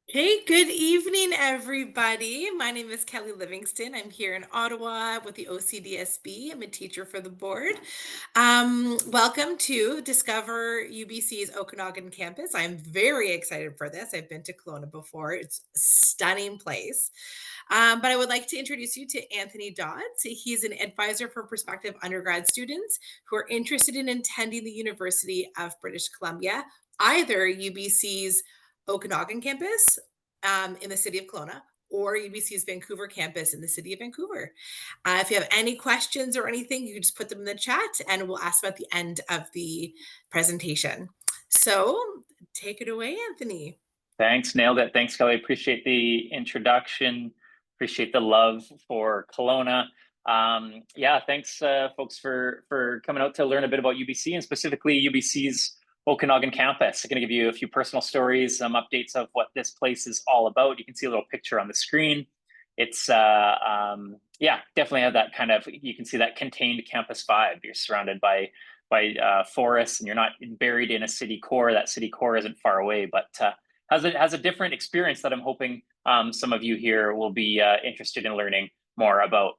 Hey, good evening, everybody. My name is Kelly Livingston. I'm here in Ottawa with the OCDSB. I'm a teacher for the board. Welcome to Discover UBC's Okanagan campus. I'm very excited for this. I've been to Kelowna before. It's a stunning place. But I would like to introduce you to Anthony Dodds. He's an advisor for prospective undergrad students who are interested in attending the University of British Columbia, either UBC's Okanagan campus in the city of Kelowna or UBC's Vancouver campus in the city of Vancouver. If you have any questions or anything, you can just put them in the chat and we'll ask them at the end of the presentation. So take it away, Anthony. Thanks, nailed it. Thanks, Kelly. Appreciate the introduction. Appreciate the love for Kelowna. Yeah, thanks, folks, for coming out to learn a bit about UBC and specifically UBC's Okanagan campus. I'm going to give you a few personal stories, some updates of what this place is all about. You can see a little picture on the screen. It's yeah, definitely have that kind of. You can see that contained campus vibe. You're surrounded by forests, and you're not buried in a city core. That city core isn't far away, but has a different experience that I'm hoping some of you here will be interested in learning more about.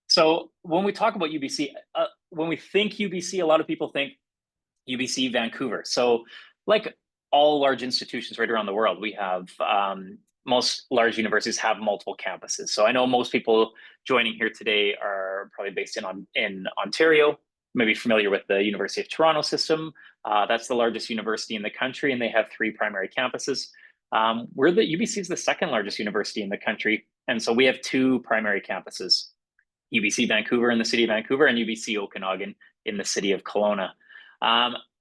So when we talk about UBC, when we think UBC, a lot of people think UBC Vancouver. So like all large institutions right around the world, we have most large universities have multiple campuses. So I know most people joining here today are probably based in Ontario, maybe familiar with the University of Toronto system. That's the largest university in the country, and they have three primary campuses. We're the UBC is the second largest university in the country, and so we have two primary campuses: UBC Vancouver in the city of Vancouver and UBC Okanagan in the city of Kelowna.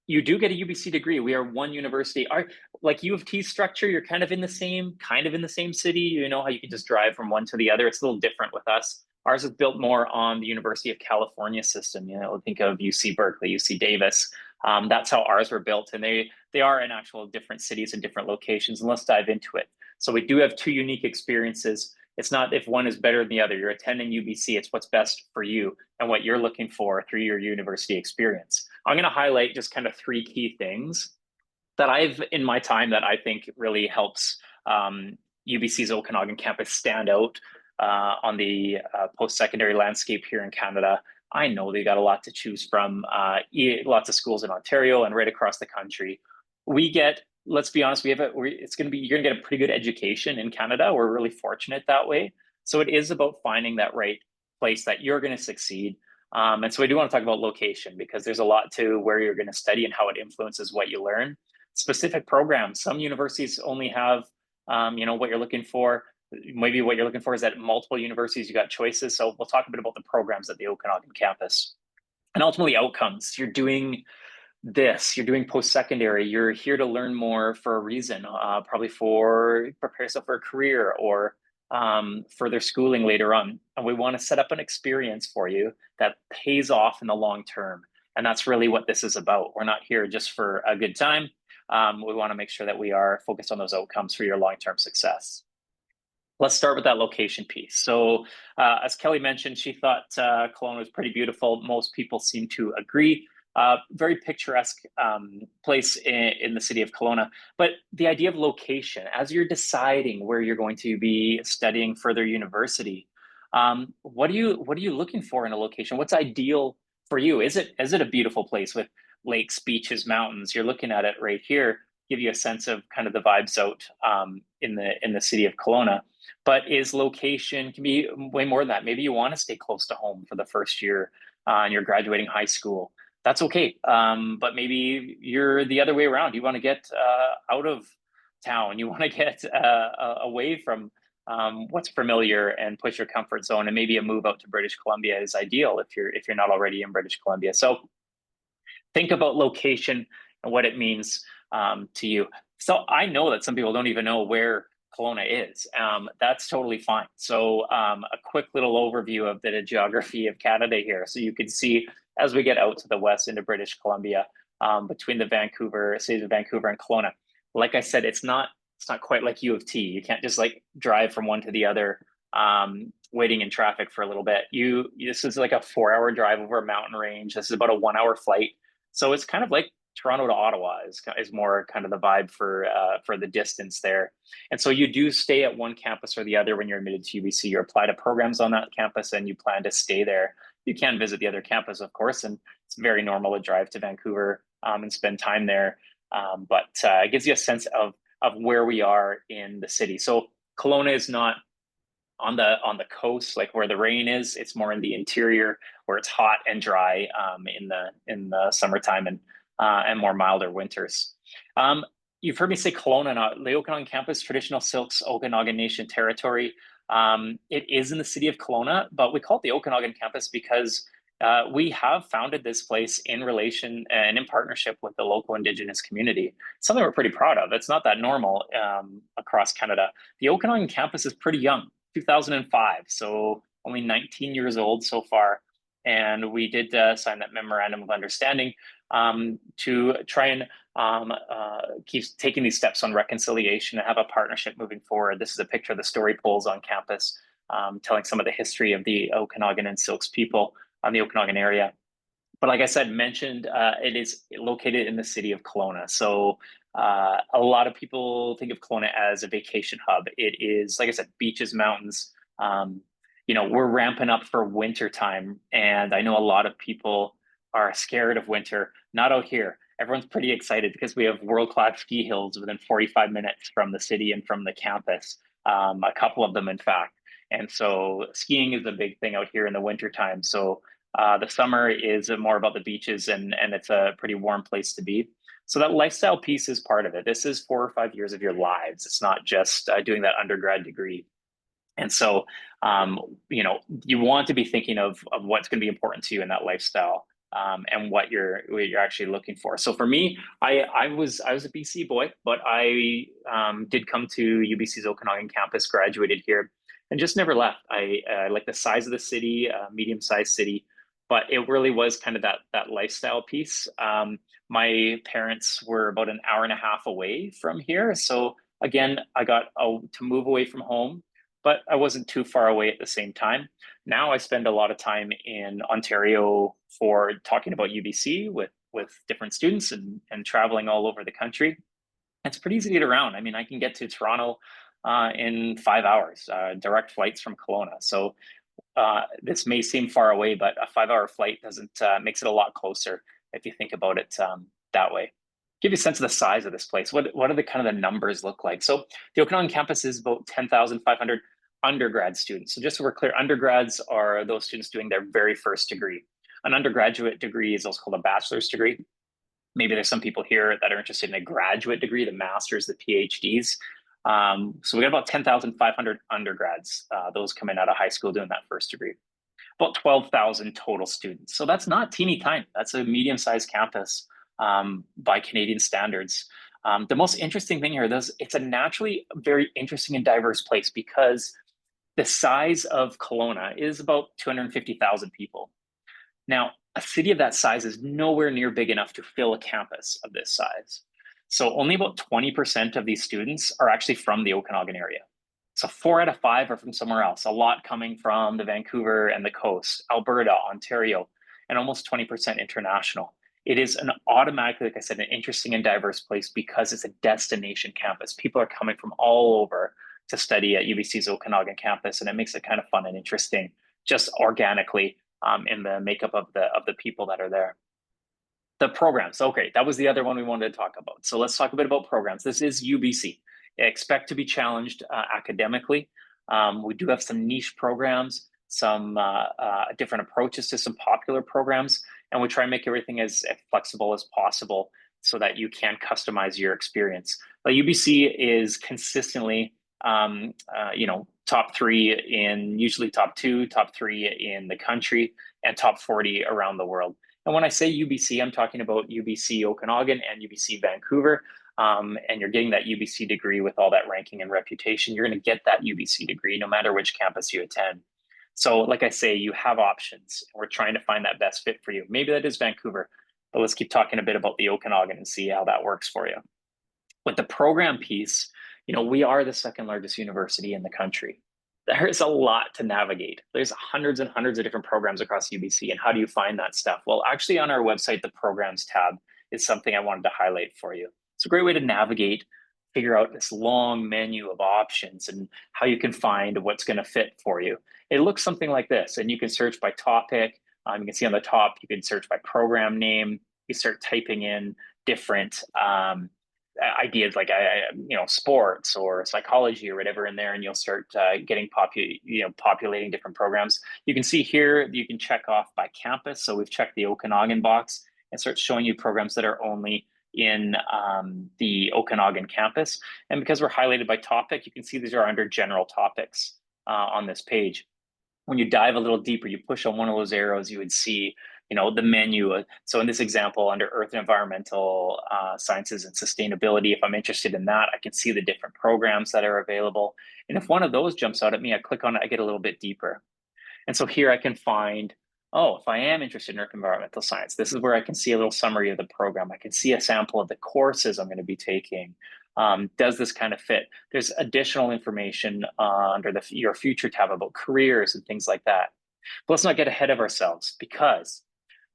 You do get a UBC degree. We are one university. Our like U of T structure, you're kind of in the same city. You know how you can just drive from one to the other. It's a little different with us. Ours is built more on the University of California system. You know, think of UC Berkeley, UC Davis. That's how ours were built, and they are in actual different cities and different locations. And let's dive into it. So we do have two unique experiences. It's not if one is better than the other. You're attending UBC, it's what's best for you and what you're looking for through your university experience. I'm going to highlight just kind of three key things that I've in my time that I think really helps UBC's Okanagan campus stand out on the post-secondary landscape here in Canada. I know they got a lot to choose from, lots of schools in Ontario and right across the country. We get, let's be honest, it's going to be, you're going to get a pretty good education in Canada. We're really fortunate that way. So it is about finding that right place that you're going to succeed. And so I do want to talk about location because there's a lot to where you're going to study and how it influences what you learn. Specific programs, some universities only have, what you're looking for. Maybe what you're looking for is at multiple universities, you got choices. So we'll talk a bit about the programs at the Okanagan campus and ultimately outcomes. You're doing post-secondary, you're here to learn more for a reason, probably for prepare yourself for a career or further schooling later on. And we want to set up an experience for you that pays off in the long term. And that's really what this is about. We're not here just for a good time. We want to make sure that we are focused on those outcomes for your long-term success. Let's start with that location piece. So as Kelly mentioned, she thought Kelowna was pretty beautiful. Most people seem to agree. Very picturesque place in the city of Kelowna. But the idea of location, as you're deciding where you're going to be studying further university, what are you looking for in a location? What's ideal for you? Is it a beautiful place with lakes, beaches, mountains? You're looking at it right here, give you a sense of kind of the vibes out in the city of Kelowna. But is location can be way more than that. Maybe you want to stay close to home for the first year and you're graduating high school. That's okay. But maybe you're the other way around. You want to get out of town. You want to get away from what's familiar and push your comfort zone. And maybe a move out to British Columbia is ideal if you're not already in British Columbia. So think about location and what it means to you. So I know that some people don't even know where Kelowna is. That's totally fine. So a quick little overview of the geography of Canada here. So you can see as we get out to the west into British Columbia, between the cities of Vancouver and Kelowna. Like I said, it's not quite like U of T. You can't just like drive from one to the other, waiting in traffic for a little bit. This is like a 4-hour drive over a mountain range. This is about a 1-hour flight. So it's kind of like Toronto to Ottawa is more kind of the vibe for the distance there. And so you do stay at one campus or the other when you're admitted to UBC. You apply to programs on that campus and you plan to stay there. You can visit the other campus, of course, and it's very normal to drive to Vancouver and spend time there. But it gives you a sense of where we are in the city. So Kelowna is not on the coast, like where the rain is. It's more in the interior where it's hot and dry in the summertime and more milder winters. You've heard me say Kelowna, not the Okanagan campus, traditional Silks Okanagan Nation territory. It is in the city of Kelowna, but we call it the Okanagan campus because we have founded this place in relation and in partnership with the local Indigenous community. Something we're pretty proud of. It's not that normal across Canada. The Okanagan campus is pretty young, 2005, so only 19 years old so far. And we did sign that memorandum of understanding to try and keep taking these steps on reconciliation and have a partnership moving forward. This is a picture of the story poles on campus, telling some of the history of the Okanagan and Silks people on the Okanagan area. But like I said, mentioned, it is located in the city of Kelowna. So a lot of people think of Kelowna as a vacation hub. It is, like I said, beaches, mountains. We're ramping up for winter time, and I know a lot of people are scared of winter. Not out here. Everyone's pretty excited because we have world-class ski hills within 45 minutes from the city and from the campus, a couple of them, in fact. And so skiing is a big thing out here in the wintertime. So the summer is more about the beaches, and it's a pretty warm place to be. So that lifestyle piece is part of it. This is 4 or 5 years of your lives. It's not just doing that undergrad degree. And so, you want to be thinking of what's going to be important to you in that lifestyle, and what you're actually looking for. So for me, I was a BC boy, but I did come to UBC's Okanagan campus, graduated here, and just never left. I like the size of the city, medium-sized city, but it really was kind of that lifestyle piece. My parents were about an hour and a half away from here, so again, I got to move away from home, but I wasn't too far away at the same time. Now I spend a lot of time in Ontario for talking about UBC with different students and traveling all over the country. It's pretty easy to get around. I mean, I can get to Toronto in 5 hours, direct flights from Kelowna. So this may seem far away, but a 5-hour flight makes it a lot closer if you think about it that way. Give you a sense of the size of this place. What are the kind of the numbers look like? So the Okanagan campus is about 10,500 undergrad students. So just so we're clear, undergrads are those students doing their very first degree. An undergraduate degree is also called a bachelor's degree. Maybe there's some people here that are interested in a graduate degree, the master's, the PhDs. So we got about 10,500 undergrads. Those come in out of high school doing that first degree. About 12,000 total students. So that's not teeny tiny. That's a medium-sized campus by Canadian standards. The most interesting thing here is it's a naturally very interesting and diverse place because the size of Kelowna is about 250,000 people. Now, a city of that size is nowhere near big enough to fill a campus of this size. So only about 20% of these students are actually from the Okanagan area. So 4 out of 5 are from somewhere else, a lot coming from the Vancouver and the coast, Alberta, Ontario, and almost 20% international. It is an automatically, like I said, an interesting and diverse place because it's a destination campus. People are coming from all over to study at UBC's Okanagan campus, and it makes it kind of fun and interesting just organically in the makeup of the people that are there. The programs, okay, that was the other one we wanted to talk about. So let's talk a bit about programs. This is UBC. Expect to be challenged academically. We do have some niche programs, some different approaches to some popular programs, and we try and make everything as flexible as possible so that you can customize your experience. But UBC is consistently, top 3 in usually top 2, top 3 in the country, and top 40 around the world. And when I say UBC, I'm talking about UBC Okanagan and UBC Vancouver. And you're getting that UBC degree with all that ranking and reputation. You're going to get that UBC degree no matter which campus you attend. So like I say, you have options. We're trying to find that best fit for you. Maybe that is Vancouver, but let's keep talking a bit about the Okanagan and see how that works for you. With the program piece, we are the second largest university in the country. There's a lot to navigate. There's hundreds and hundreds of different programs across UBC. And how do you find that stuff? Well, actually on our website, the programs tab is something I wanted to highlight for you. It's a great way to navigate, figure out this long menu of options and how you can find what's going to fit for you. It looks something like this, and you can search by topic. You can see on the top, you can search by program name. You start typing in different ideas like sports or psychology or whatever in there, and you'll start getting populating different programs. You can see here you can check off by campus. So we've checked the Okanagan box and starts showing you programs that are only in the Okanagan campus. And because we're highlighted by topic, you can see these are under general topics on this page. When you dive a little deeper, you push on one of those arrows, you would see the menu. So in this example, under Earth and Environmental Sciences and Sustainability, if I'm interested in that, I can see the different programs that are available. And if one of those jumps out at me, I click on it, I get a little bit deeper. And so here I can find, if I am interested in Earth and Environmental Science, this is where I can see a little summary of the program. I can see a sample of the courses I'm going to be taking. Does this kind of fit? There's additional information under the Your Future tab about careers and things like that. But let's not get ahead of ourselves, because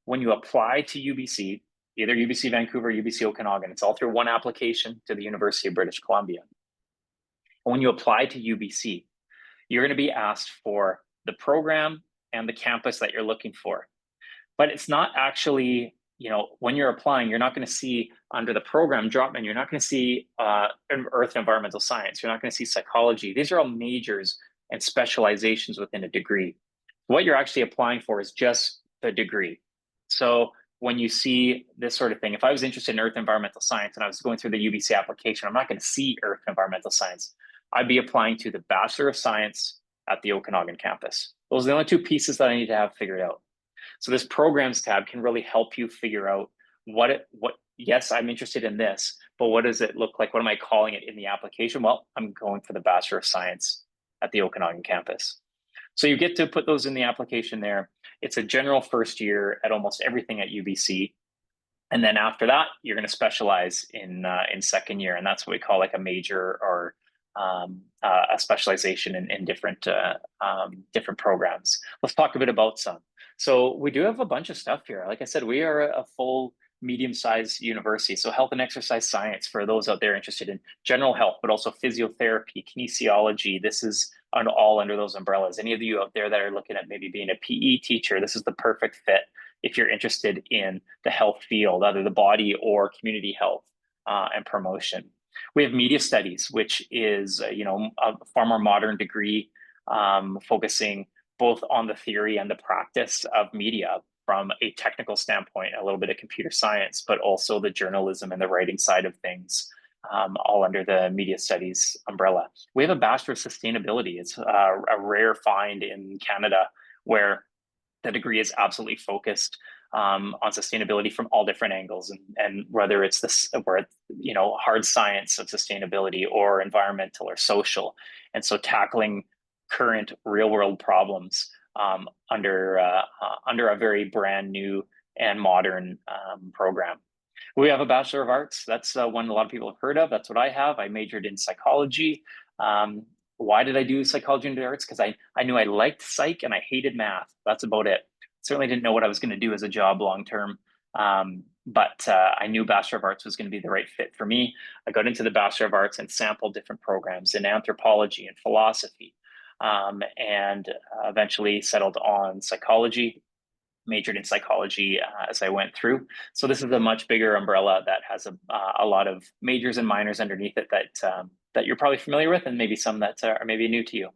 when you apply to UBC, either UBC Vancouver or UBC Okanagan, it's all through one application to the University of British Columbia. And when you apply to UBC, you're going to be asked for the program and the campus that you're looking for. But it's not actually, when you're applying, you're not going to see under the program drop menu, you're not going to see Earth and Environmental Science. You're not going to see psychology. These are all majors and specializations within a degree. What you're actually applying for is just the degree. So when you see this sort of thing, if I was interested in Earth and Environmental Science and I was going through the UBC application, I'm not going to see Earth and Environmental Science. I'd be applying to the Bachelor of Science at the Okanagan campus. Those are the only two pieces that I need to have figured out. So this programs tab can really help you figure out yes, I'm interested in this, but what does it look like? What am I calling it in the application? Well, I'm going for the Bachelor of Science at the Okanagan campus. So you get to put those in the application there. It's a general first year at almost everything at UBC. And then after that, you're going to specialize in second year. And that's what we call like a major or a specialization in different programs. Let's talk a bit about some. So we do have a bunch of stuff here. Like I said, we are a full medium-sized university. So health and exercise science for those out there interested in general health, but also physiotherapy, kinesiology. This is all under those umbrellas. Any of you out there that are looking at maybe being a PE teacher, this is the perfect fit if you're interested in the health field, either the body or community health and promotion. We have media studies, which is a far more modern degree, focusing both on the theory and the practice of media from a technical standpoint, a little bit of computer science, but also the journalism and the writing side of things, all under the media studies umbrella. We have a Bachelor of Sustainability. It's a rare find in Canada where the degree is absolutely focused on sustainability from all different angles, and whether it's hard science of sustainability or environmental or social, and so tackling current real world problems under a very brand new and modern program. We have a Bachelor of Arts. That's one a lot of people have heard of. That's what I have. I majored in psychology. Why did I do psychology and arts? Because I knew I liked psych and I hated math. That's about it. Certainly didn't know what I was going to do as a job long term, but I knew Bachelor of Arts was going to be the right fit for me. I got into the Bachelor of Arts and sampled different programs in anthropology and philosophy, and eventually settled on psychology, majored in psychology as I went through. So this is a much bigger umbrella that has a lot of majors and minors underneath it that you're probably familiar with, and maybe some that are maybe new to you.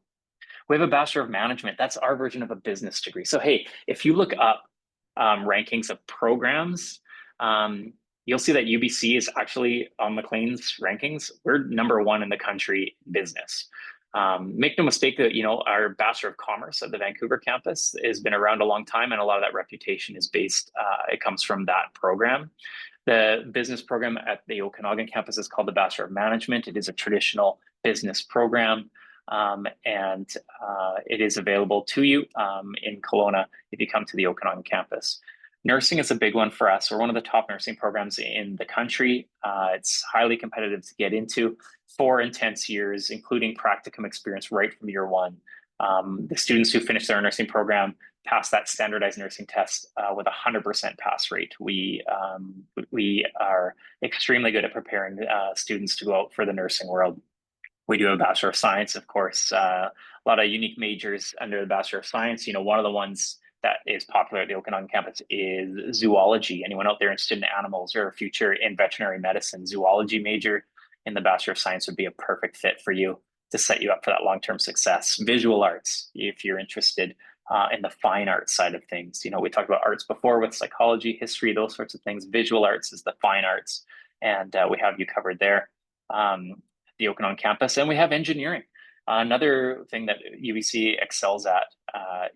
We have a Bachelor of Management. That's our version of a business degree. So hey, if you look up rankings of programs, you'll see that UBC is actually on Maclean's rankings. We're #1 in the country in business. Make no mistake that our Bachelor of Commerce at the Vancouver campus has been around a long time, and a lot of that reputation is based. It comes from that program. The business program at the Okanagan campus is called the Bachelor of Management. It is a traditional business program, and it is available to you in Kelowna if you come to the Okanagan campus. Nursing is a big one for us. We're one of the top nursing programs in the country. It's highly competitive to get into. 4 intense years, including practicum experience right from year 1. The students who finish their nursing program pass that standardized nursing test with 100% pass rate. We are extremely good at preparing students to go out for the nursing world. We do a Bachelor of Science, of course, a lot of unique majors under the Bachelor of Science. One of the ones that is popular at the Okanagan campus is zoology. Anyone out there interested in animals or future in veterinary medicine, zoology major in the Bachelor of Science would be a perfect fit for you to set you up for that long-term success. Visual arts, if you're interested in the fine arts side of things. We talked about arts before with psychology, history, those sorts of things. Visual arts is the fine arts, and we have you covered there. The Okanagan campus, and we have engineering. Another thing that UBC excels at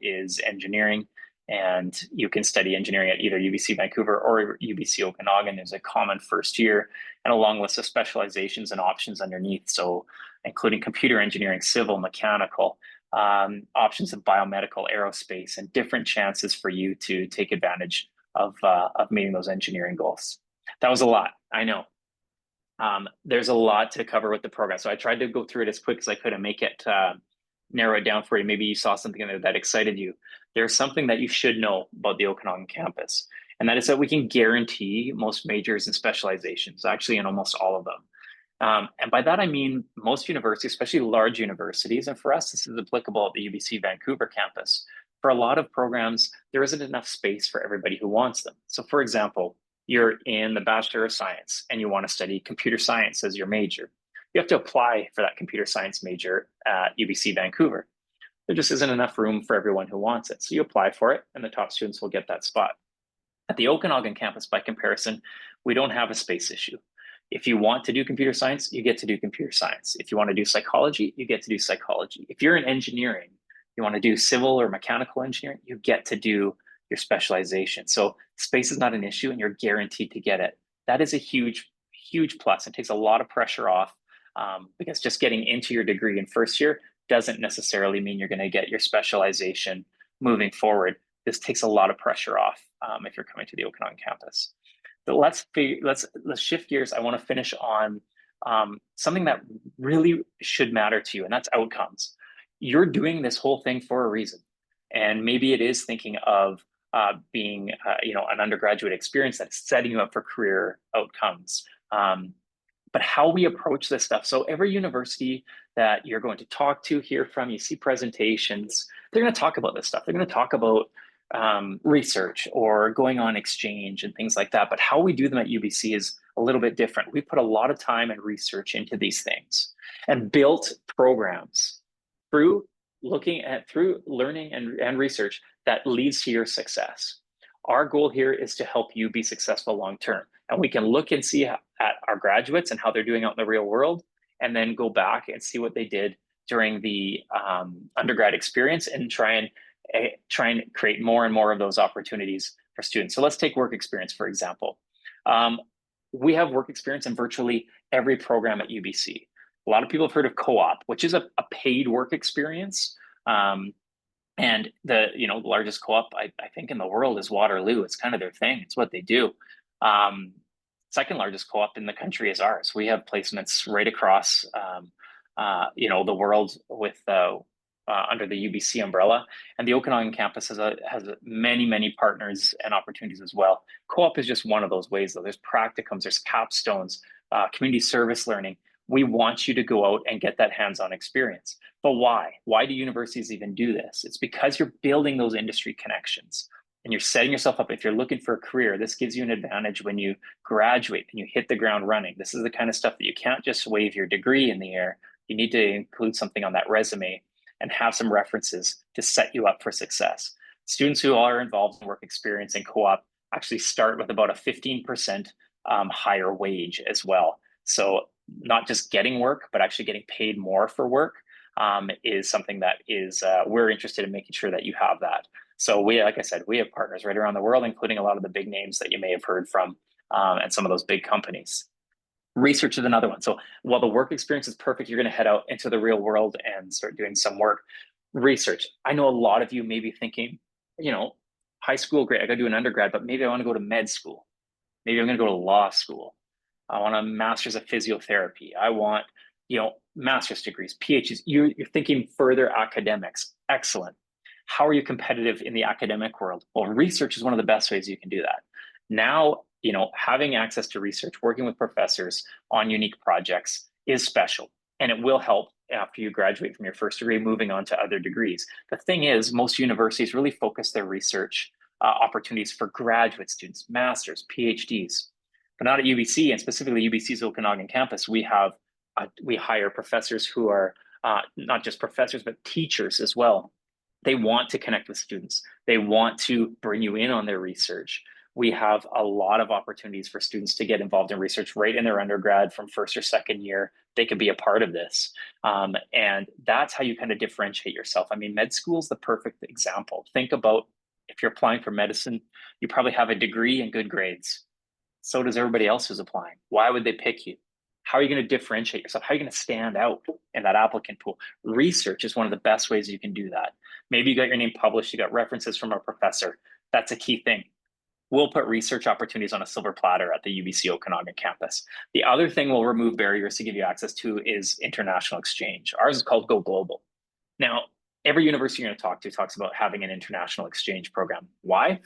is engineering, and you can study engineering at either UBC Vancouver or UBC Okanagan. There's a common first year and a long list of specializations and options underneath, so including computer engineering, civil, mechanical, options of biomedical, aerospace, and different chances for you to take advantage of meeting those engineering goals. That was a lot, I know. There's a lot to cover with the program, so I tried to go through it as quick as I could and make it narrow it down for you. Maybe you saw something in there that excited you. There's something that you should know about the Okanagan campus, and that is that we can guarantee most majors and specializations, actually in almost all of them. And by that, I mean most universities, especially large universities, and for us, this is applicable at the UBC Vancouver campus. For a lot of programs, there isn't enough space for everybody who wants them. So for example, you're in the Bachelor of Science and you want to study computer science as your major. You have to apply for that computer science major at UBC Vancouver. There just isn't enough room for everyone who wants it. So you apply for it and the top students will get that spot. At the Okanagan campus, by comparison, we don't have a space issue. If you want to do computer science, you get to do computer science. If you want to do psychology, you get to do psychology. If you're in engineering, you want to do civil or mechanical engineering, you get to do your specialization. So space is not an issue and you're guaranteed to get it. That is a huge, huge plus. It takes a lot of pressure off because just getting into your degree in first year doesn't necessarily mean you're going to get your specialization moving forward. This takes a lot of pressure off if you're coming to the Okanagan campus. But let's shift gears. I want to finish on something that really should matter to you, and that's outcomes. You're doing this whole thing for a reason. And maybe it is thinking of being an undergraduate experience that's setting you up for career outcomes. But how we approach this stuff. So every university that you're going to talk to, hear from, you see presentations, they're going to talk about this stuff. They're going to talk about research or going on exchange and things like that. But how we do them at UBC is a little bit different. We put a lot of time and research into these things and built programs through learning and research that leads to your success. Our goal here is to help you be successful long-term. And we can look and see at our graduates and how they're doing out in the real world, and then go back and see what they did during the undergrad experience and try and create more and more of those opportunities for students. So let's take work experience, for example. We have work experience in virtually every program at UBC. A lot of people have heard of co-op, which is a paid work experience. And the largest co-op I think in the world is Waterloo. It's kind of their thing. It's what they do. Second largest co-op in the country is ours. We have placements right across the world with under the UBC umbrella, and the Okanagan campus has many partners and opportunities as well. Co-op is just one of those ways, though. There's practicums, there's capstones, community service learning. We want you to go out and get that hands-on experience. But why? Why do universities even do this? It's because you're building those industry connections and you're setting yourself up. If you're looking for a career, this gives you an advantage when you graduate and you hit the ground running. This is the kind of stuff that you can't just wave your degree in the air. You need to include something on that resume and have some references to set you up for success. Students who are involved in work experience and co-op actually start with about a 15% higher wage as well. So not just getting work, but actually getting paid more for work is something that is we're interested in making sure that you have that. So like I said, we have partners right around the world, including a lot of the big names that you may have heard from and some of those big companies. Research is another one. So while the work experience is perfect, you're going to head out into the real world and start doing some work. Research. I know a lot of you may be thinking, high school, great, I got to do an undergrad, but maybe I want to go to med school. Maybe I'm going to go to law school. I want a master's of physiotherapy. I want, master's degrees, PhDs. You're thinking further academics. Excellent. How are you competitive in the academic world? Well, research is one of the best ways you can do that. Now, having access to research, working with professors on unique projects is special, and it will help after you graduate from your first degree, moving on to other degrees. The thing is, most universities really focus their research opportunities for graduate students, masters, PhDs, but not at UBC, and specifically UBC's Okanagan campus. We hire professors who are not just professors, but teachers as well. They want to connect with students. They want to bring you in on their research. We have a lot of opportunities for students to get involved in research right in their undergrad from first or second year. They could be a part of this. And that's how you kind of differentiate yourself. I mean, med school is the perfect example. Think about if you're applying for medicine, you probably have a degree and good grades. So does everybody else who's applying. Why would they pick you? How are you going to differentiate yourself? How are you going to stand out in that applicant pool? Research is one of the best ways you can do that. Maybe you got your name published, you got references from a professor. That's a key thing. We'll put research opportunities on a silver platter at the UBC Okanagan campus. The other thing we'll remove barriers to give you access to is international exchange. Ours is called Go Global. Now, every university you're going to talk to talks about having an international exchange program. Why?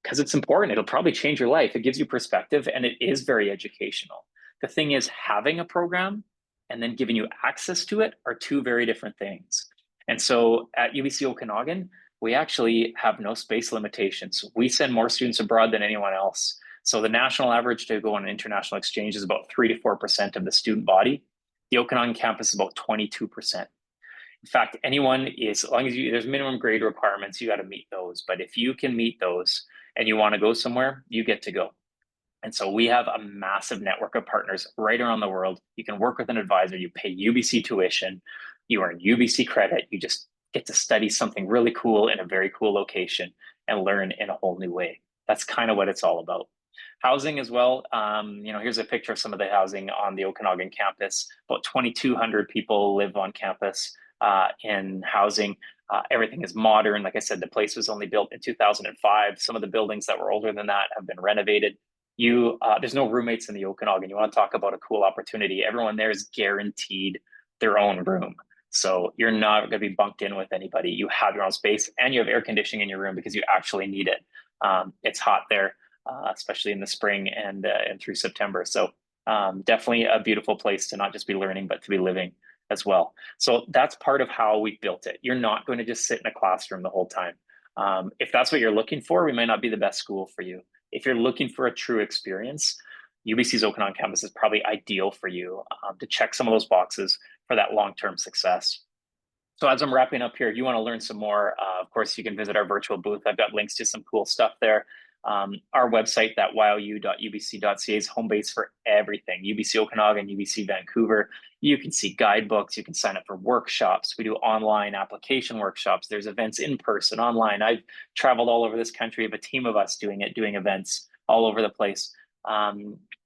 Because it's important. It'll probably change your life. It gives you perspective, and it is very educational. The thing is, having a program and then giving you access to it are two very different things. And so at UBC Okanagan, we actually have no space limitations. We send more students abroad than anyone else. So the national average to go on an international exchange is about 3 to 4% of the student body. The Okanagan campus is about 22%. In fact, anyone is, as long as there's minimum grade requirements, you got to meet those. But if you can meet those and you want to go somewhere, you get to go. And so we have a massive network of partners right around the world. You can work with an advisor, you pay UBC tuition, you earn UBC credit, you just get to study something really cool in a very cool location and learn in a whole new way. That's kind of what it's all about. Housing as well. Here's a picture of some of the housing on the Okanagan campus. About 2,200 people live on campus in housing. Everything is modern. Like I said, the place was only built in 2005. Some of the buildings that were older than that have been renovated. There's no roommates in the Okanagan. You want to talk about a cool opportunity. Everyone there is guaranteed their own room. So you're not going to be bunked in with anybody. You have your own space and you have air conditioning in your room because you actually need it. It's hot there, especially in the spring and through September. So definitely a beautiful place to not just be learning, but to be living as well. So that's part of how we built it. You're not going to just sit in a classroom the whole time. If that's what you're looking for, we might not be the best school for you. If you're looking for a true experience, UBC's Okanagan campus is probably ideal for you to check some of those boxes for that long-term success. So as I'm wrapping up here, if you want to learn some more, of course, you can visit our virtual booth. I've got links to some cool stuff there. Our website, that you.ubc.ca, is home base for everything. UBC Okanagan, UBC Vancouver. You can see guidebooks. You can sign up for workshops. We do online application workshops. There's events in person, online. I've traveled all over this country. We have a team of us doing events all over the place.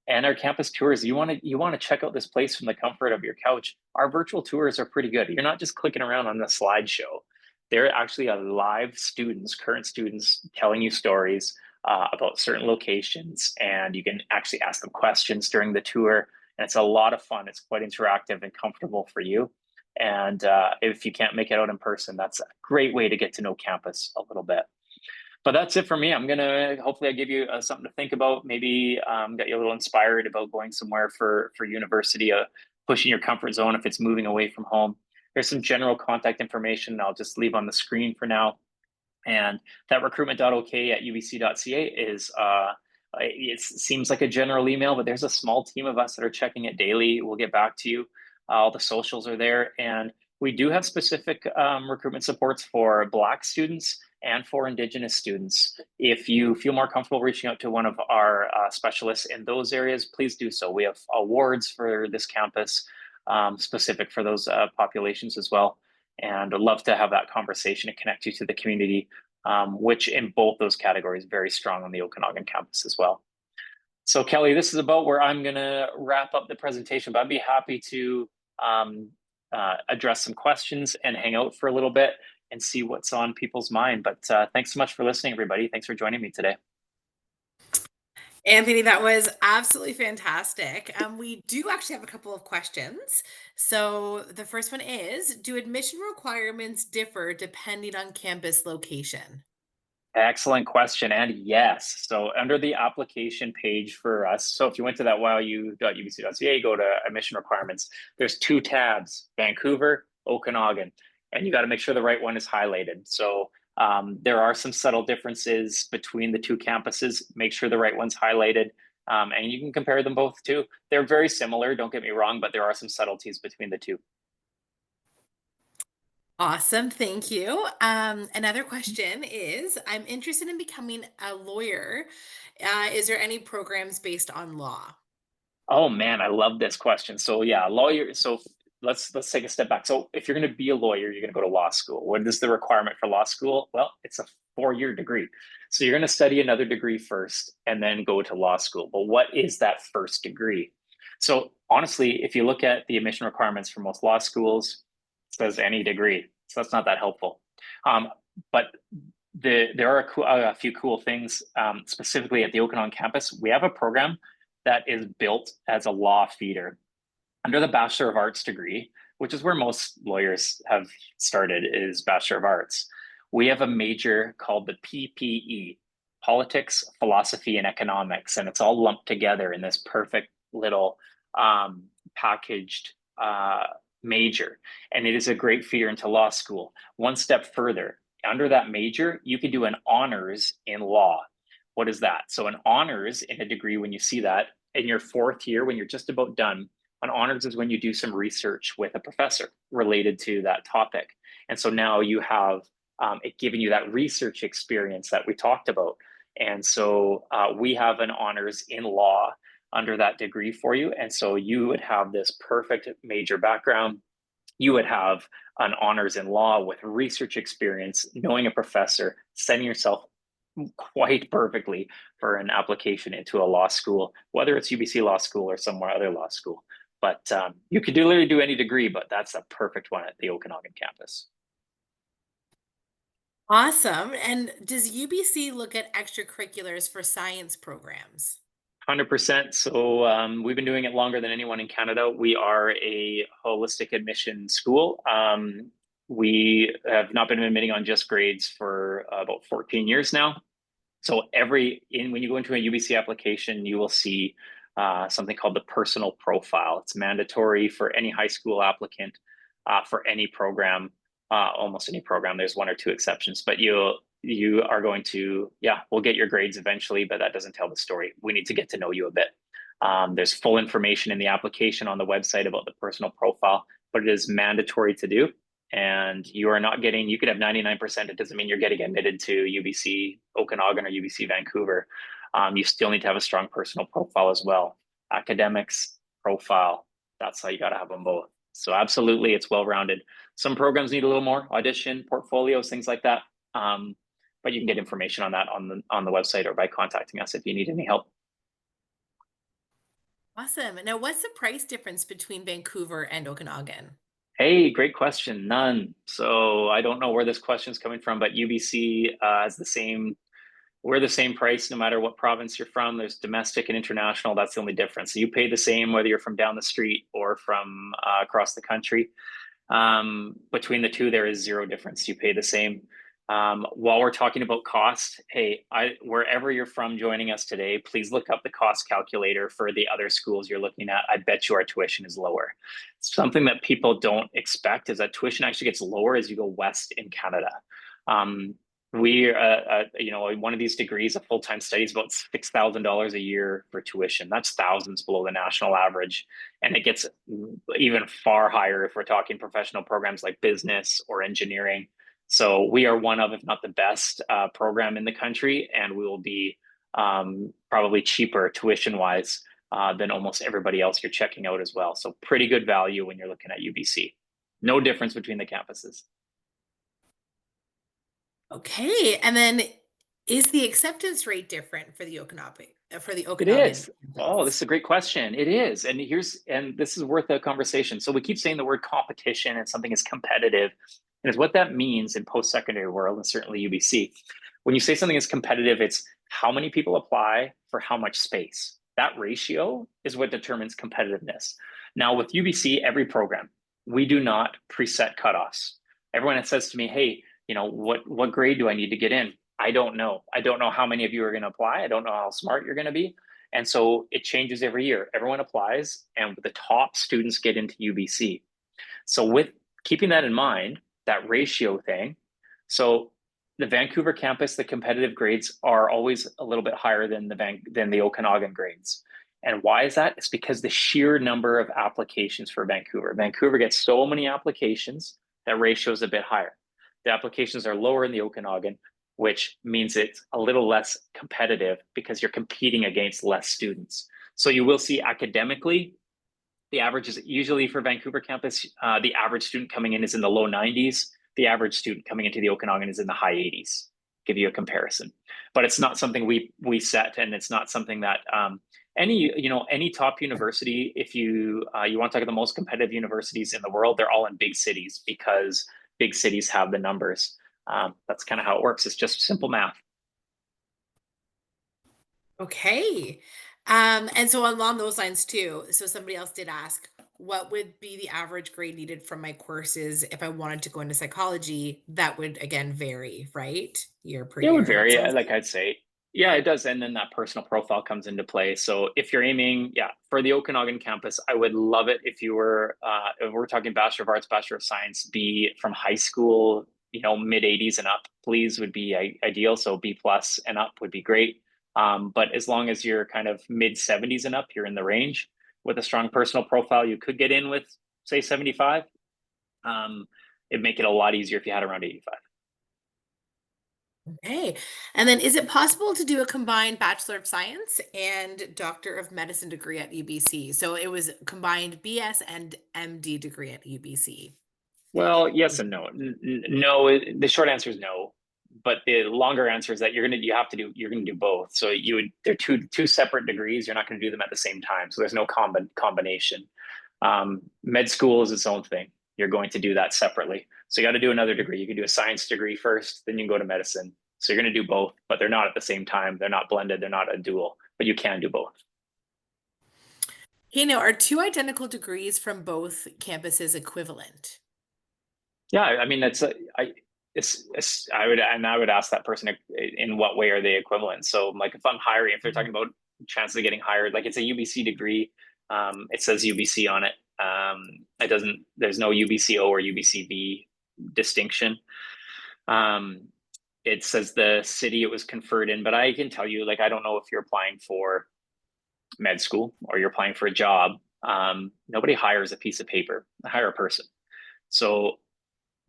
And our campus tours, you want to check out this place from the comfort of your couch. Our virtual tours are pretty good. You're not just clicking around on the slideshow. They're actually live students, current students, telling you stories about certain locations, and you can actually ask them questions during the tour. And it's a lot of fun. It's quite interactive and comfortable for you. And if you can't make it out in person, that's a great way to get to know campus a little bit. But that's it for me. Hopefully I give you something to think about, maybe got you a little inspired about going somewhere for university, pushing your comfort zone if it's moving away from home. There's some general contact information I'll just leave on the screen for now. And that recruitment.ok@ubc.ca is, it seems like a general email, but there's a small team of us that are checking it daily. We'll get back to you. All the socials are there. And we do have specific recruitment supports for Black students and for Indigenous students. If you feel more comfortable reaching out to one of our specialists in those areas, please do so. We have awards for this campus specific for those populations as well. And I'd love to have that conversation and connect you to the community, which in both those categories, very strong on the Okanagan campus as well. So Kelly, this is about where I'm gonna wrap up the presentation, but I'd be happy to address some questions and hang out for a little bit and see what's on people's mind. But thanks so much for listening, everybody. Thanks for joining me today. Anthony, that was absolutely fantastic. We do actually have a couple of questions. So the first one is, do admission requirements differ depending on campus location? Excellent question. And yes, so under the application page for us, so if you went to that yu.ubc.ca, go to admission requirements, there's two tabs, Vancouver, Okanagan, and you got to make sure the right one is highlighted. So there are some subtle differences between the two campuses. Make sure the right one's highlighted. And you can compare them both too. They're very similar, don't get me wrong, but there are some subtleties between the two. Awesome, thank you. Another question is, I'm interested in becoming a lawyer. Is there any programs based on law? Oh man, I love this question. So yeah, lawyer. So let's take a step back. So if you're going to be a lawyer, you're going to go to law school. What is the requirement for law school? Well, it's a 4-year degree. So you're going to study another degree first and then go to law school. But what is that first degree? So honestly, if you look at the admission requirements for most law schools, it says any degree. So that's not that helpful. Um, but there are a few cool things, specifically at the Okanagan campus. We have a program that is built as a law feeder under the Bachelor of Arts degree, which is where most lawyers have started, is Bachelor of Arts. We have a major called the PPE, Politics, Philosophy, and Economics, and it's all lumped together in this perfect little packaged major. And it is a great feeder into law school. One step further, under that major, you can do an honors in law. What is that? So an honors in a degree, when you see that in your 4th year, when you're just about done, an honors is when you do some research with a professor related to that topic. And so now you have it giving you that research experience that we talked about. And so we have an honors in law under that degree for you. And so you would have this perfect major background. You would have an honors in law with research experience, knowing a professor, setting yourself quite perfectly for an application into a law school, whether it's UBC Law School or somewhere other law school. But you could literally do any degree, but that's a perfect one at the Okanagan campus. Awesome. And does UBC look at extracurriculars for science programs? 100%. So we've been doing it longer than anyone in Canada. We are a holistic admission school. We have not been admitting on just grades for about 14 years now. So when you go into a UBC application, you will see something called the personal profile. It's mandatory for any high school applicant for any program, almost any program. There's one or two exceptions, but you are going to, yeah, we'll get your grades eventually, but that doesn't tell the story. We need to get to know you a bit. There's full information in the application on the website about the personal profile, but it is mandatory to do. And you are not getting, you could have 99%. It doesn't mean you're getting admitted to UBC Okanagan or UBC Vancouver. You still need to have a strong personal profile as well. Academics, profile, that's how you got to have them both. So absolutely, it's well-rounded. Some programs need a little more audition, portfolios, things like that. But you can get information on that on the website or by contacting us if you need any help. Awesome. Now, what's the price difference between Vancouver and Okanagan? Hey, great question. None. So I don't know where this question is coming from, but UBC has we're the same price no matter what province you're from. There's domestic and international. That's the only difference. So you pay the same whether you're from down the street or from across the country. Between the two, there is zero difference. You pay the same. While we're talking about cost, hey, wherever you're from joining us today, please look up the cost calculator for the other schools you're looking at. I bet you our tuition is lower. Something that people don't expect is that tuition actually gets lower as you go west in Canada. One of these degrees, a full-time study, is about $6,000 a year for tuition. That's thousands below the national average. And it gets even far higher if we're talking professional programs like business or engineering. So we are one of, if not the best program in the country, and we will be probably cheaper tuition-wise than almost everybody else you're checking out as well. So pretty good value when you're looking at UBC. No difference between the campuses. Okay. And then is the acceptance rate different for the It Okanagan is. Oh, this campus? is a great question. It is. And this is worth a conversation. So we keep saying the word competition and something is competitive. And it's what that means in post-secondary world and certainly UBC. When you say something is competitive, it's how many people apply for how much space. That ratio is what determines competitiveness. Now with UBC, every program, we do not preset cutoffs. Everyone that says to me, hey, what grade do I need to get in? I don't know. I don't know how many of you are going to apply. I don't know how smart you're going to be. And so it changes every year. Everyone applies, and the top students get into UBC. So with keeping that in mind, that ratio thing, so the Vancouver campus, the competitive grades are always a little bit higher than the Okanagan grades. And why is that? It's because the sheer number of applications for Vancouver. Vancouver gets so many applications that ratio is a bit higher. The applications are lower in the Okanagan, which means it's a little less competitive because you're competing against less students. So you will see academically, the average is usually for Vancouver campus, the average student coming in is in the low 90s. The average student coming into the Okanagan is in the high 80s. Give you a comparison, but it's not something we set, and it's not something that any top university, if you want to talk about the most competitive universities in the world, they're all in big cities because big cities have the numbers. That's kind of how it works. It's just simple math. Okay. And so along those lines too, so somebody else did ask, what would be the average grade needed from my courses if I wanted to go into psychology? That would again vary, right? Year per It would year. vary, So like I'd say. Yeah, it does. And then that personal profile comes into play. So if you're aiming, for the Okanagan campus, I would love it if you were, if we're talking Bachelor of Arts, Bachelor of Science, be from high school, mid 80s and up, please, would be ideal. So B plus and up would be great. But as long as you're kind of mid 70s and up, you're in the range. With a strong personal profile, you could get in with, say, 75. It'd make it a lot easier if you had around 85. okay. And then is it possible to do a combined Bachelor of Science and Doctor of Medicine degree at UBC? So it was combined BS and MD degree at UBC. Well, yes and no. No, the short answer is no. But the longer answer is that you're gonna do both. So they're two separate degrees. You're not gonna do them at the same time. So there's no combination. Med school is its own thing. You're going to do that separately. So you got to do another degree. You can do a science degree first, then you can go to medicine. So you're going to do both, but they're not at the same time. They're not blended. They're not a dual, but you can do both. Okay, now are two identical degrees from both campuses equivalent? Yeah, I mean I would ask that person in what way are they equivalent. So like if I'm hiring, if they're talking about chances of getting hired, like it's a UBC degree, it says UBC on it. It doesn't. There's no UBCO or UBCB distinction. It says the city it was conferred in, but I can tell you, like I don't know if you're applying for med school or you're applying for a job. Nobody hires a piece of paper. They hire a person. So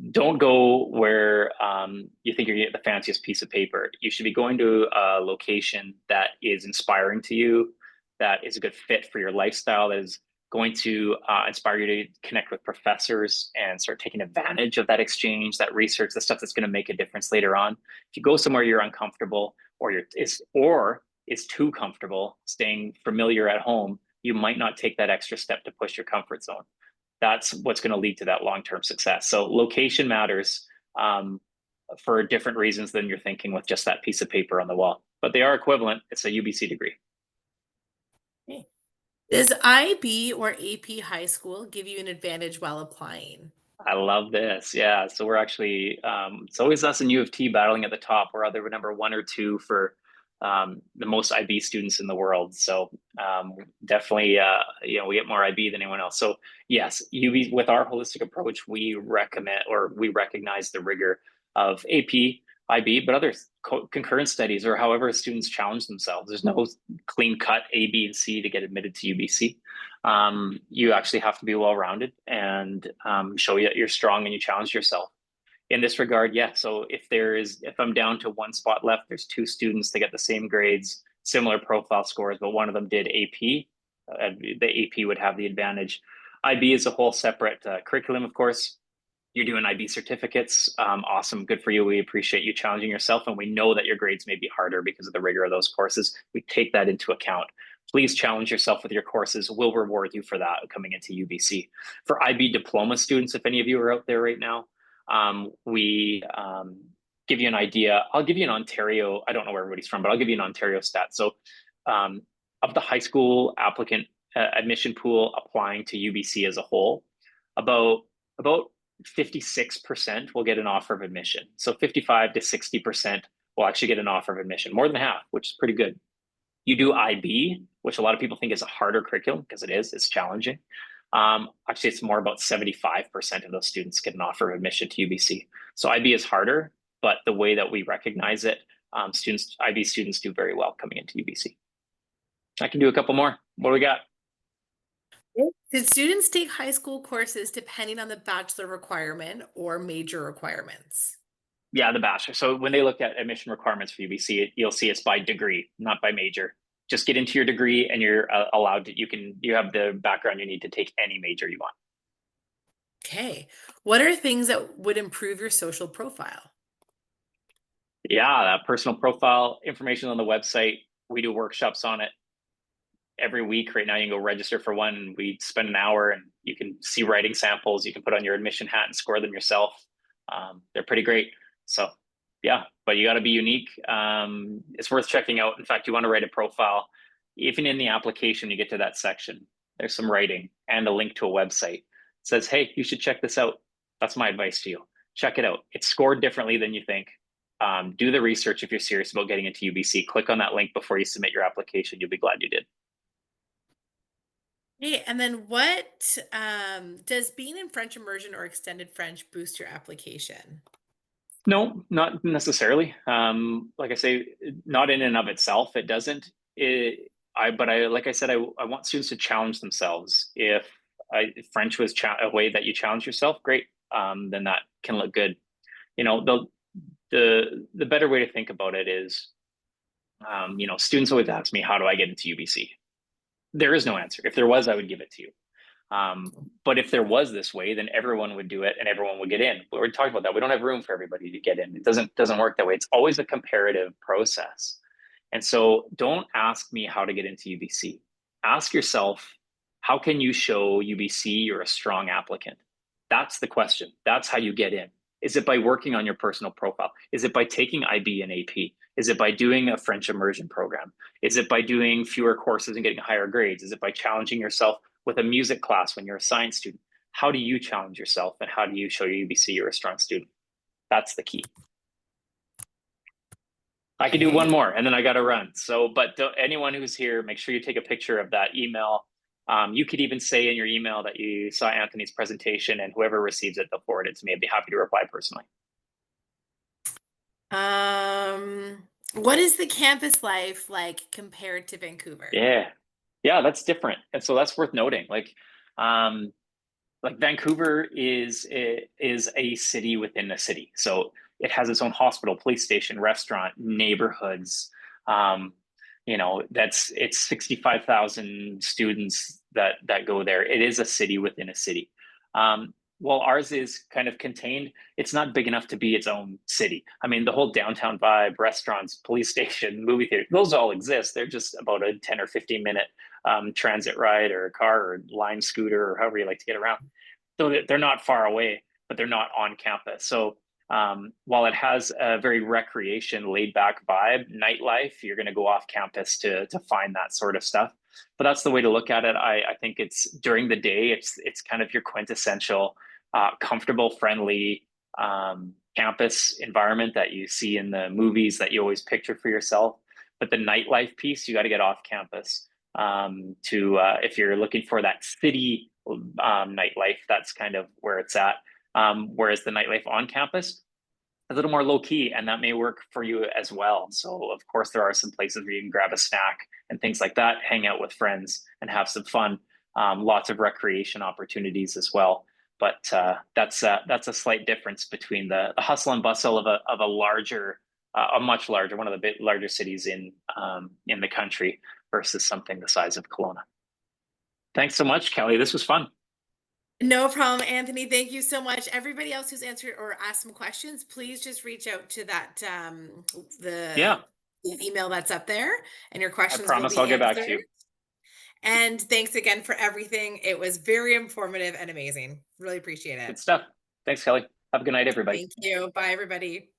don't go where you think you're gonna get the fanciest piece of paper. You should be going to a location that is inspiring to you, that is a good fit for your lifestyle, that is going to inspire you to connect with professors and start taking advantage of that exchange, that research, the stuff that's going to make a difference later on. If you go somewhere you're uncomfortable or is too comfortable staying familiar at home, you might not take that extra step to push your comfort zone. That's what's going to lead to that long-term success. So location matters for different reasons than you're thinking with just that piece of paper on the wall, but they are equivalent. It's a UBC degree. Okay. Does IB or AP high school give you an advantage while applying? I love this. Yeah. So we're actually, it's always us and U of T battling at the top. We're either number one or two for the most IB students in the world. So definitely, we get more IB than anyone else. So yes, UB, with our holistic approach, we recommend or we recognize the rigor of AP, IB, but other concurrent studies or however students challenge themselves. There's no clean cut A, B, and C to get admitted to UBC. You actually have to be well-rounded and show you that you're strong and you challenge yourself. In this regard, yeah. So if I'm down to one spot left, there's two students that get the same grades, similar profile scores, but one of them did AP. The AP would have the advantage. IB is a whole separate curriculum, of course. You're doing IB certificates. Awesome. Good for you. We appreciate you challenging yourself. And we know that your grades may be harder because of the rigor of those courses. We take that into account. Please challenge yourself with your courses. We'll reward you for that coming into UBC. For IB diploma students, if any of you are out there right now, we give you an idea, I'll give you an Ontario, I don't know where everybody's from, but I'll give you an Ontario stat. So of the high school applicant admission pool applying to UBC as a whole, about 56% will get an offer of admission. So 55 to 60% will actually get an offer of admission, more than half, which is pretty good. You do IB, which a lot of people think is a harder curriculum because it is, it's challenging. Actually, it's more about 75% of those students get an offer of admission to UBC. So IB is harder, but the way that we recognize it, IB students do very well coming into UBC. I can do a couple more. What do we got? Did students take high school courses depending on the bachelor requirement or major requirements? Yeah, the bachelor. So when they look at admission requirements for UBC, you'll see it's by degree, not by major. Just get into your degree and you're allowed to, you have the background you need to take any major you want. Okay. What are things that would improve your social profile? Yeah, that personal profile information on the website. We do workshops on it every week. Right now, you can go register for one. We spend an hour and you can see writing samples. You can put on your admission hat and score them yourself. They're pretty great. So yeah, but you got to be unique. It's worth checking out. In fact, you want to write a profile. Even in the application, you get to that section, there's some writing and a link to a website. It says, hey, you should check this out. That's my advice to you. Check it out. It's scored differently than you think. Do the research if you're serious about getting into UBC. Click on that link before you submit your application. You'll be glad you did. Hey, and then what does being in French immersion or extended French boost your application? No, not necessarily. Like I say, not in and of itself, it doesn't. Like I said, I want students to challenge themselves. If French was a way that you challenge yourself, great. Then that can look good. You know, the better way to think about it is, students always ask me, how do I get into UBC? There is no answer. If there was, I would give it to you. But if there was this way, then everyone would do it and everyone would get in. We're talking about that. We don't have room for everybody to get in. It doesn't work that way. It's always a comparative process. And so don't ask me how to get into UBC. Ask yourself, how can you show UBC you're a strong applicant? That's the question. That's how you get in. Is it by working on your personal profile? Is it by taking IB and AP? Is it by doing a French immersion program? Is it by doing fewer courses and getting higher grades? Is it by challenging yourself with a music class when you're a science student? How do you challenge yourself and how do you show UBC you're a strong student? That's the key. I can do one more and then I got to run. So, but anyone who's here, make sure you take a picture of that email. You could even say in your email that you saw Anthony's presentation and whoever receives it, they'll forward it to me. I'd be happy to reply personally. What is the campus life like compared to Vancouver? Yeah, that's different. And so that's worth noting. Like Vancouver is a city within a city. So it has its own hospital, police station, restaurant, neighborhoods. It's 65,000 students that go there. It is a city within a city. While ours is kind of contained, it's not big enough to be its own city. I mean, the whole downtown vibe, restaurants, police station, movie theater, those all exist. They're just about a 10 or 15 minute transit ride or a car or Lime scooter or however you like to get around. So they're not far away, but they're not on campus. So while it has a very recreation, laid back vibe, nightlife, you're going to go off campus to find that sort of stuff. But that's the way to look at it. I think it's during the day, it's kind of your quintessential comfortable, friendly campus environment that you see in the movies that you always picture for yourself. But the nightlife piece, you got to get off campus if you're looking for that city nightlife, that's kind of where it's at. Whereas the nightlife on campus, a little more low key, and that may work for you as well. So of course, there are some places where you can grab a snack and things like that, hang out with friends and have some fun. Lots of recreation opportunities as well. But that's a slight difference between the hustle and bustle of a much larger, one of the larger cities in the country versus something the size of Kelowna. Thanks so much, Kelly. This was fun. No problem, Anthony. Thank you so much. Everybody else who's answered or asked some questions, please just reach out to that the email that's up there, and your questions I promise will be I'll get back to you. And thanks again for everything. It was very informative and amazing. Really appreciate it. Good stuff. Thanks, Kelly. Have a good night, everybody. Thank you. Bye, everybody.